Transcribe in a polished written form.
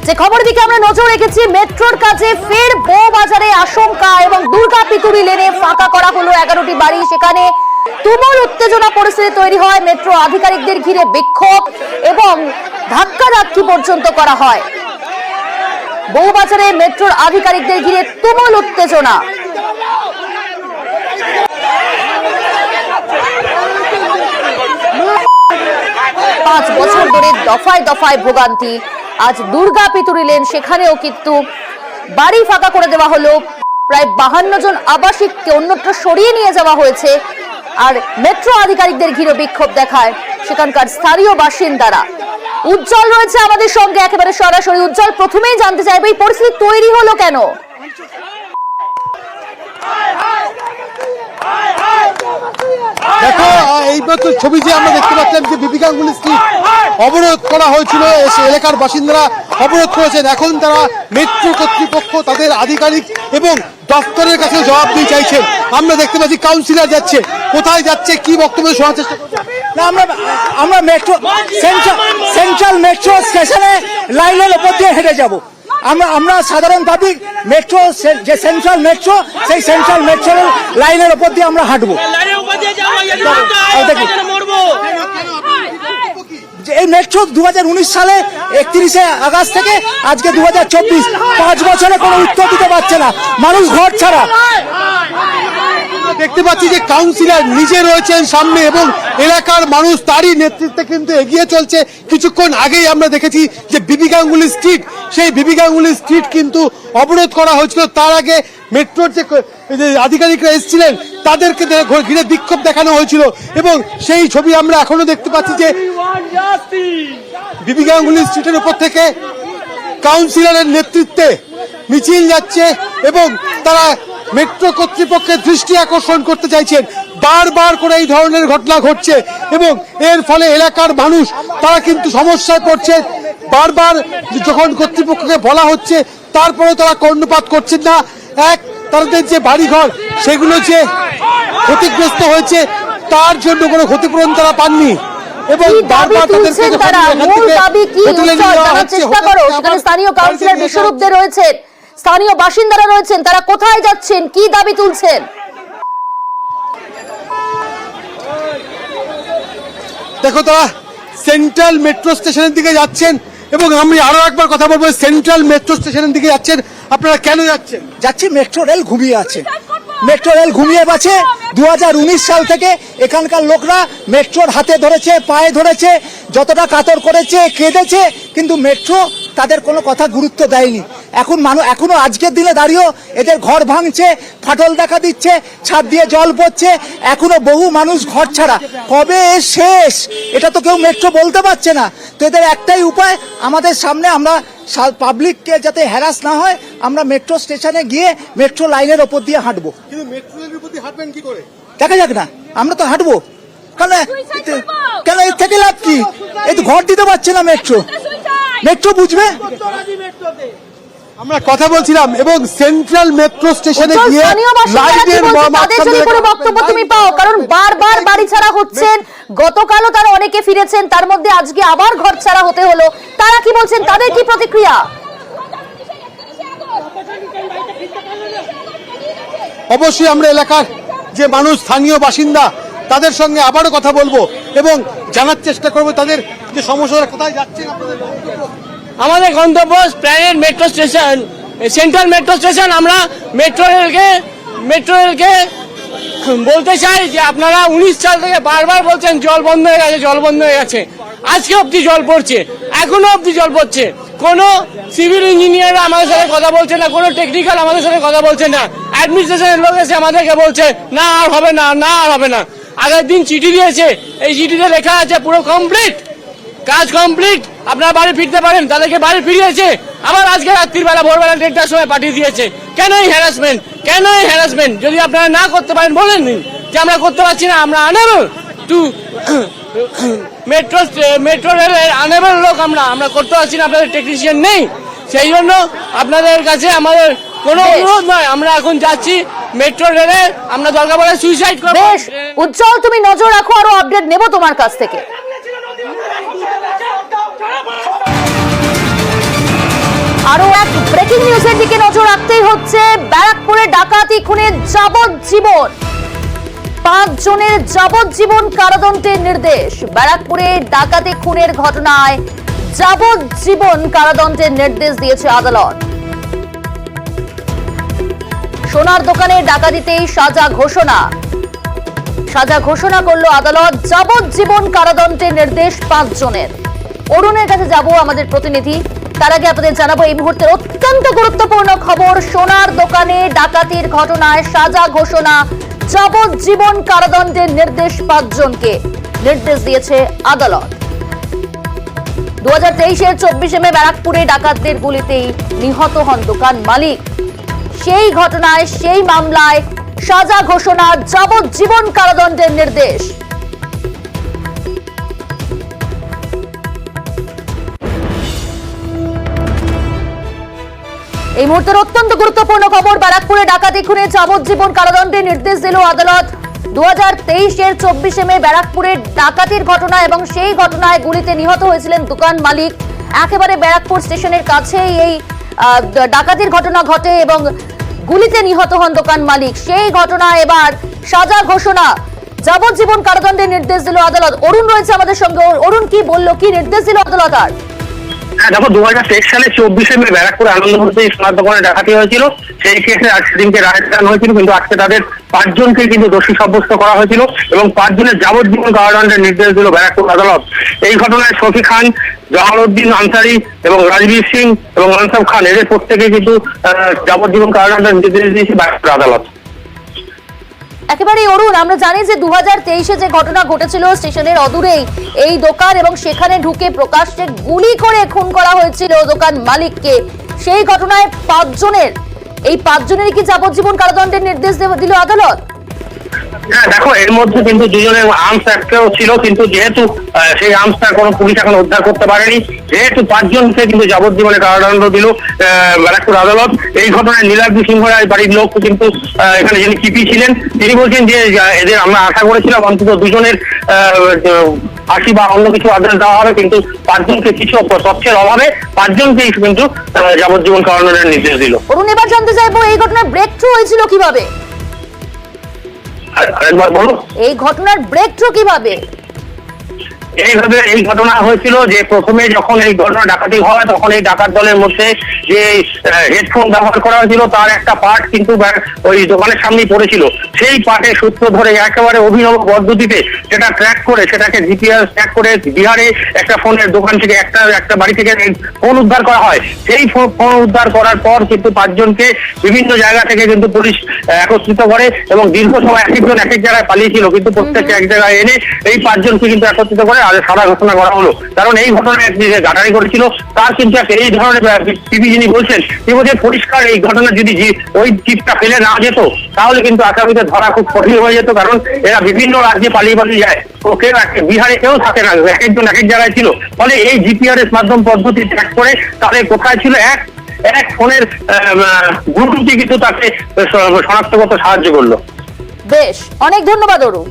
যে খবরের দিকে আমরা নজর রেখেছি, মেট্রোর কাজে ফের বউবাজারে আশঙ্কা এবং দুর্গা পিতুরি লেনে ফাঁকা করা হলো 11টি বাড়ি। সেখানে তুমুল উত্তেজনা পরিস্থিতি তৈরি হয়, মেট্রো আধিকারিকদের ঘিরে বিক্ষোভ এবং ধাক্কাধাক্কি পর্যন্ত করা হয়। বউবাজারে মেট্রোর আধিকারিকদের ঘিরে তুমুল উত্তেজনা। পাঁচ বছর ধরে দফায় দফায় ভোগান্তি, আজ দুর্গা পিতুরি লেন সেখানেও কিন্তু বাড়ি ফাঁকা করে দেওয়া হলো। প্রায় 52 জন আবাসিককে অন্যত্র সরিয়ে নিয়ে যাওয়া হয়েছে। আর মেট্রো আধিকারিকদের ঘিরে বিক্ষোভ দেখায় সেখানকার স্থানীয় বাসিন্দারা। উজ্জ্বল রয়েছে আমাদের সঙ্গে একেবারে সরাসরি। উজ্জ্বল, প্রথমেই জানতে চাইবো এই পরিস্থিতি তৈরি হলো কেন? দেখো, এইমাত্র ছবি যে আমরা দেখতে পাচ্ছিলাম যে বিবি গাঙ্গুলি স্ট্রিট অবরোধ করা হয়েছিল, এলাকার বাসিন্দারা অবরোধ করেছেন। এখন তারা মেট্রো কর্তৃপক্ষ, তাদের আধিকারিক এবং দপ্তরের কাছে জবাব দিয়ে চাইছেন। আমরা দেখতে পাচ্ছি কাউন্সিলর যাচ্ছে, কোথায় যাচ্ছে, কি বক্তব্য শোনার চেষ্টা করছে। আমরা মেট্রো সেন্ট্রাল মেট্রো স্টেশনে লাইনের উপর দিয়ে হেঁটে যাব। আমরা সাধারণ দাবি মেট্রো যে সেন্ট্রাল মেট্রো, সেই সেন্ট্রাল মেট্রোর লাইনের উপর দিয়ে আমরা হাঁটবো। এই মেট্রো 2019 সালে 31শে আগস্ট থেকে আজকে 2024, 5 বছরে কোনো উত্তর দিতে পারছে না, মানুষ ঘর ছাড়া। দেখতে পাচ্ছি যে কাউন্সিলর নিজে রয়েছেন সামনে এবং এলাকার মানুষ তারই নেতৃত্বে কিন্তু এগিয়ে চলছে। কিছুক্ষণ আগেই আমরা দেখেছি যে বিবি গাঙ্গুলি স্ট্রিট, সেই বিবি গাঙ্গুলি স্ট্রিট কিন্তু অবরোধ করা হয়েছিল। তার আগে মেট্রোর যে আধিকারিকরা এসেছিলেন তাদেরকে ঘিরে বিক্ষোভ দেখানো হয়েছিল এবং সেই ছবি আমরা এখনো দেখতে পাচ্ছি যে বিবি গাঙ্গুলি স্ট্রিটের উপর থেকে কাউন্সিলরের নেতৃত্বে মিছিল যাচ্ছে এবং তারা মেট্রো কর্তৃপক্ষের দৃষ্টি আকর্ষণ করতে চাইছেন। বারবার করে এই ধরনের ঘটনা ঘটছে এবং এর ফলে এলাকার মানুষ তারা কিন্তু সমস্যায় পড়ছে। বারবার যখন কর্তৃপক্ষকে বলা হচ্ছে তারপরে তারা কর্ণপাত করছেন না। তাদের যে বাড়িঘর সেগুলো যে ক্ষতিগ্রস্ত হয়েছে তার জন্য কোনো ক্ষতিপূরণ তারা পাননি এবং বারবার স্থানীয় কাউন্সিলর বিশ্বরূপ দে রয়েছেন, স্থানীয় বাসিন্দারা রয়েছেন, তারা কোথায় যাচ্ছেন, কি দাবি তুলছেন? দেখো, তারা সেন্ট্রাল মেট্রো স্টেশনের দিকে যাচ্ছেন এবং আমি আরো একবার কথা বলবো, সেন্ট্রাল মেট্রো স্টেশনের দিকে যাচ্ছেন। আপনারা কেন যাচ্ছেন? যাচ্ছি, মেট্রো রেল ঘুমিয়ে আছে। মেট্রো রেল ঘুমিয়ে আছে। 2019 সাল থেকে এখানকার লোকরা মেট্রোর হাতে ধরেছে, পায়ে ধরেছে, যতটা কাতর করেছে, কেঁদেছে, কিন্তু মেট্রো তাদের কোনো কথা গুরুত্ব দেয়নি। এখনো আজকের দিনে দাঁড়িয়েও এদের ঘর ভাঙছে, ফাটল দেখা দিচ্ছে, ছাদ দিয়ে জল পড়ছে, এখনো বহু মানুষ ঘর ছাড়া। কবে শেষ এটা তো কেউ মেট্রো বলতে পারছে না। তো এদের একটাই উপায়, আমাদের সামনে আমরা পাবলিককে যাতে হ্যারাস না হয়, আমরা মেট্রো স্টেশনে গিয়ে মেট্রো লাইনের ওপর দিয়ে হাঁটবো। কিন্তু মেট্রো রেলের উপর দিয়ে হাঁটবেন কি করে? দেখা যাক না, আমরা তো হাঁটবো। কেন এর থেকে লাভ কি? এই তো ঘর দিতে পারছে না মেট্রো বুঝবে। আমরা কথা বলছিলাম এবং সেন্ট্রাল মেট্রো স্টেশনে গিয়ে লাইনের বক্তব্য তুমি পাও, কারণ বারবার বাড়ি ছাড়া হচ্ছেন। গতকালও তারা অনেকে ফিরেছেন, তার মধ্যে আজকে আবার ঘর ছাড়া হতে হলো। তারা কি বলছেন, তাদের কি প্রতিক্রিয়া? অবশ্যই আমরা এলাকার যে মানুষ, স্থানীয় বাসিন্দা, তাদের সঙ্গে আবারও কথা বলবো এবং জানার চেষ্টা করবো তাদের যে সমস্যাটা, কোথায় যাচ্ছেন আপনাদের। আমাদের গন্তব্য planet metro station, central metro station. আমরা মেট্রো রেলকে বলতে চাই যে আপনারা 19 সাল থেকে বারবার বলছেন জল বন্ধ হয়ে গেছে। আজকে অব্দি জল পড়ছে, এখনো অব্দি জল পড়ছে। কোনো সিভিল ইঞ্জিনিয়ার আমাদের সাথে কথা বলছে না, কোনো টেকনিক্যাল আমাদের সাথে কথা বলছে না। অ্যাডমিনিস্ট্রেশনের লোক এসে আমাদেরকে বলছে না আর হবে না। আগের দিন চিঠি দিয়েছে, এই চিঠিতে লেখা আছে পুরো কমপ্লিট, কাজ কমপ্লিট, আপনারা বাড়ি ফিরতে পারেন। তাদেরকে বাড়ি ফিরিয়েছে, আবার আজকে রাত্রিবেলা ভোরবেলা 1টার সময় পাঠিয়ে দিয়েছে। কেন এই হ্যারাসমেন্ট? যদি আপনারা না করতে পারেন বলেন যে আমরা করতে পারছি না, আমরা আনেবল টু মেট্রো রেলের আনেবল লোক, আমরা করতে পারছি না, আপনাদের টেকনিশিয়ান নেই। সেই জন্য আপনাদের কাছে আমাদের কোনো অনুরোধ নয়, আমরা এখন যাচ্ছি মেট্রো রেলে, আমরা দরকার পড়লে সুইসাইড করব। উজ্জ্বল, তুমি নজর রাখো, আরো আপডেট নেব তোমার কাছ থেকে। আরো এক ব্রেকিং নিউজের দিকে নজর রাখতেই হচ্ছে। ব্যারাকপুরে ডাকাতি খুনে যাবজ্জীবন, 5 জনের যাবজ্জীবন কারাদণ্ডের নির্দেশ। ব্যারাকপুরে ডাকাতি খুনের ঘটনায় যাবজ্জীবন কারাদণ্ডের নির্দেশ দিয়েছে আদালত। সোনার দোকানে ডাকাতিতেই সাজা ঘোষণা করলো আদালত। যাবজ্জীবন কারাদণ্ডের নির্দেশ 5 জনের। অরুণের কাছে যাব আমাদের প্রতিনিধি, তার আগে আপনাদের জানাবো এই মুহূর্তের অত্যন্ত গুরুত্বপূর্ণ খবর। সোনার দোকানে ডাকাতির ঘটনায় সাজা ঘোষণা, যাবজ্জীবন কারাদণ্ডের নির্দেশ 5 জনকে নির্দেশ দিয়েছে আদালত। 2023-এর 24 মে ব্যারাকপুরে ডাকাতদের গুলিতেই নিহত হন দোকান মালিক। সেই ঘটনায়, সেই মামলায় সাজা ঘোষণা, যাবজ্জীবন কারাদণ্ডের নির্দেশ। এই মুহূর্তের অত্যন্ত গুরুত্বপূর্ণ খবর। ব্যারাকপুরে ডাকাতি খুনে যাবজ্জীবন কারাদণ্ডের নির্দেশ দিল আদালত। 2023-এর 24 মে ব্যারাকপুরে ডাকাতির ঘটনা এবং সেই ঘটনায় গুলিতে নিহত হয়েছিলেন দোকান মালিক। একেবারে ব্যারাকপুর স্টেশনের কাছেই এই ডাকাতির ঘটনা ঘটে এবং গুলিতে নিহত হন দোকান মালিক। সেই ঘটনায় এবার সাজা ঘোষণা, যাবজ্জীবন কারাদণ্ডের নির্দেশ দিল আদালত। অরুণ রয়েছে আমাদের সঙ্গে। অরুণ, কি বললো, কি নির্দেশ দিল আদালত? আর হ্যাঁ দেখো, 2023 সালে 24 মে ব্যারাকপুর আনন্দমুহূর্তে সোনার দোকানে ডাকাতি হয়েছিল। সেই কেসে আজ সেদিনকে রায় দেওয়া হয়েছিল, কিন্তু আজকে তাদের 5 জনকে কিন্তু দোষী সাব্যস্ত করা হয়েছিল এবং 5 জনের যাবজ্জীবন কারাদণ্ডের নির্দেশ দিল ব্যারাকপুর আদালত। এই ঘটনায় শফি খান, জালালউদ্দিন আনসারি এবং রাজবীর সিং এবং আনসাব খান, এদের প্রত্যেকে কিন্তু যাবজ্জীবন কারাদণ্ডের নির্দেশ দিয়েছে ব্যারাকপুর আদালত। একেবারে অরুণ, আমরা জানি যে 2023-এ যে ঘটনা ঘটেছিল স্টেশনের অদূরেই এই দোকান, এবং সেখানে ঢুকে প্রকাশ্যে গুলি করে খুন করা হয়েছিল দোকান মালিককে। সেই ঘটনায় 5 জনের কি যাবজ্জীবন কারাদণ্ডের নির্দেশ দিল আদালত? হ্যাঁ দেখো, এর মধ্যে কিন্তু 2 জনের আর্মস একটাও ছিল, কিন্তু যেহেতু সেই আর্মসটা কোনো পুলিশ এখন উদ্ধার করতে পারেনি, যেহেতু 5 জনকে কিন্তু যাবজ্জীবনে কারাদণ্ড দিল ব্যারাকপুর আদালত। এই ঘটনায় নীলাদ্রি সিংহ রায় বাড়ির লোক কিন্তু এখানে যিনি সিপি ছিলেন, তিনি বলছেন যে এদের আমরা আশা করেছিলাম অন্তত 2 জনের ফাঁসি বা অন্য কিছু আদেশ দেওয়া হবে, কিন্তু 5 জনকে কিছু তথ্যের অভাবে 5 জনকেই কিন্তু যাবজ্জীবন কারাদণ্ডের নির্দেশ দিল। অরুণ, এবার জানতে চাইবো এই ঘটনার ব্রেক থ্রু হয়েছিল কিভাবে? আরেকবার বলো। এই ঘটনার ব্রেক থ্রু কিভাবে? এইভাবে এই ঘটনা হয়েছিল যে প্রথমে যখন এই ঘটনা ডাকাতি হয়, তখন এই ডাকাত দলের মধ্যে যে হেডফোন ব্যবহার করা হয়েছিল তার একটা পার্ট কিন্তু ওই দোকানের সামনেই পড়েছিল। সেই পার্টের সূত্র ধরে একেবারে অভিনব পদ্ধতিতে সেটা ট্র্যাক করে, সেটাকে জিপিএস ট্র্যাক করে বিহারে একটা ফোনের দোকান থেকে একটা বাড়ি থেকে ফোন উদ্ধার করা হয়। সেই ফোন উদ্ধার করার পর কিন্তু 5 জনকে বিভিন্ন জায়গা থেকে কিন্তু পুলিশ একত্রিত করে এবং দীর্ঘ সময় এক একজন এক এক জায়গায় পালিয়েছিল, কিন্তু প্রত্যেককে এক জায়গায় এনে এই 5 জনকে কিন্তু একত্রিত করে সাদা ঘোষণা করা হলো। কারণ এই ঘটনায় যে গাড়ারি করেছিল তার কিন্তু এই ধরনের টিভি যিনি বলছেন, তিনি বলছেন পরিষ্কার এই ঘটনা যদি ওই চিপটা ফেলে না যেত তাহলে কিন্তু আসামিদের ধরা খুব কঠিন হয়ে যেত, কারণ এরা বিভিন্ন রাজ্যে পালিয়ে যায়। তো কেউ বিহারে কেউ থাকে না, এক একজন এক এক জায়গায় ছিল। ফলে এই জিপিআরএস মাধ্যম পদ্ধতি ট্র্যাক করে তাদের কোথায় ছিল এক ফোনের ব্লুটুথই কিন্তু তাকে শনাক্ত করতে সাহায্য করলো। বেশ, অনেক ধন্যবাদ অরুণ।